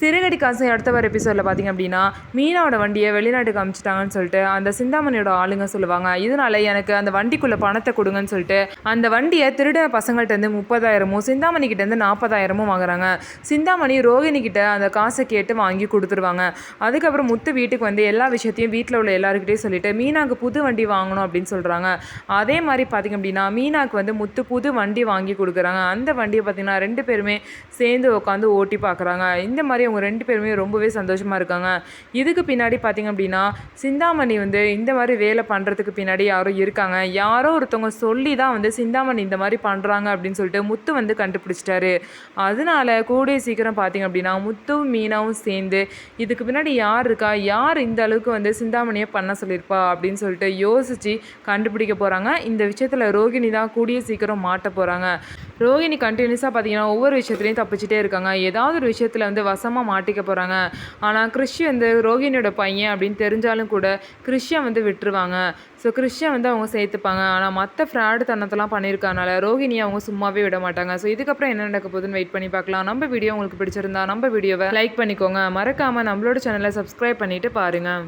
சிறுகடி காசை அடுத்த வர எபிசோடில் பார்த்திங்க அப்படின்னா மீனாவோட வண்டியை வெளிநாட்டுக்கு அனுப்பிச்சிட்டாங்கன்னு சொல்லிட்டு அந்த சிந்தாமணியோட ஆளுங்க சொல்லுவாங்க. இதனால எனக்கு அந்த வண்டிக்குள்ளே பணத்தை கொடுங்கன்னு சொல்லிட்டு அந்த வண்டியை திருட பசங்கள்கிட்டருந்து 30,000மும் சிந்தாமணி கிட்டேருந்து 40,000மும் வாங்குறாங்க. சிந்தாமணி ரோகிணி கிட்ட அந்த காசை கேட்டு வாங்கி கொடுத்துருவாங்க. அதுக்கப்புறம் முத்து வீட்டுக்கு வந்து எல்லா விஷயத்தையும் வீட்டில் உள்ள எல்லாருக்கிட்டையும் சொல்லிட்டு மீனாவுக்கு புது வண்டி வாங்கணும் அப்படின்னு சொல்கிறாங்க. அதே மாதிரி பார்த்திங்க அப்படின்னா மீனாவுக்கு வந்து முத்து புது வண்டி வாங்கி கொடுக்குறாங்க. அந்த வண்டியை பார்த்திங்கன்னா 2 பேருமே சேர்ந்து உட்காந்து ஓட்டி பார்க்குறாங்க. இந்த மாதிரி அவங்க 2 பேருமே ரொம்பவே சந்தோஷமாக இருக்காங்க. இதுக்கு பின்னாடி பார்த்திங்க அப்படின்னா சிந்தாமணி வந்து இந்த மாதிரி வேலை பண்ணுறதுக்கு பின்னாடி யாரோ இருக்காங்க. யாரோ ஒருத்தவங்க சொல்லி தான் வந்து சிந்தாமணி இந்த மாதிரி பண்ணுறாங்க அப்படின்னு சொல்லிட்டு முத்து வந்து கண்டுபிடிச்சிட்டாரு. அதனால கூடிய சீக்கிரம் பார்த்திங்க அப்படின்னா முத்துவும் மீனாவும் சேர்ந்து இதுக்கு பின்னாடி யார் இருக்கா, யார் இந்த அளவுக்கு வந்து சிந்தாமணியை பண்ண சொல்லியிருப்பா அப்படின்னு சொல்லிட்டு யோசித்து கண்டுபிடிக்க போகிறாங்க. இந்த விஷயத்தில் ரோகிணி தான் கூடிய சீக்கிரம் மாட்ட போகிறாங்க. ரோகிணி கண்டினியூஸாக பார்த்திங்கன்னா ஒவ்வொரு விஷயத்துலையும் தப்பிச்சிட்டே இருக்காங்க. ஏதாவது ஒரு விஷயத்தில் வந்து வசமாக மாட்டிக்க போகிறாங்க. ஆனால் கிறிஷ் வந்து ரோகிணியோட பையன் அப்படின்னு தெரிஞ்சாலும் கூட கிறிஷை வந்து விட்டுருவாங்க. ஸோ கிறிஷை வந்து அவங்க சேர்த்துப்பாங்க. ஆனால் மற்ற ஃப்ராடு தனத்தெல்லாம் பண்ணியிருக்கனால ரோகிணியை அவங்க சும்மாவே விட மாட்டாங்க. ஸோ இதுக்கப்புறம் என்ன நடக்க போகுதுன்னு வெயிட் பண்ணி பார்க்கலாம். நம்ம வீடியோ உங்களுக்கு பிடிச்சிருந்தா நம்ம வீடியோவை லைக் பண்ணிக்கோங்க. மறக்காமல் நம்மளோட சேனலை சப்ஸ்கிரைப் பண்ணிவிட்டு பாருங்கள்.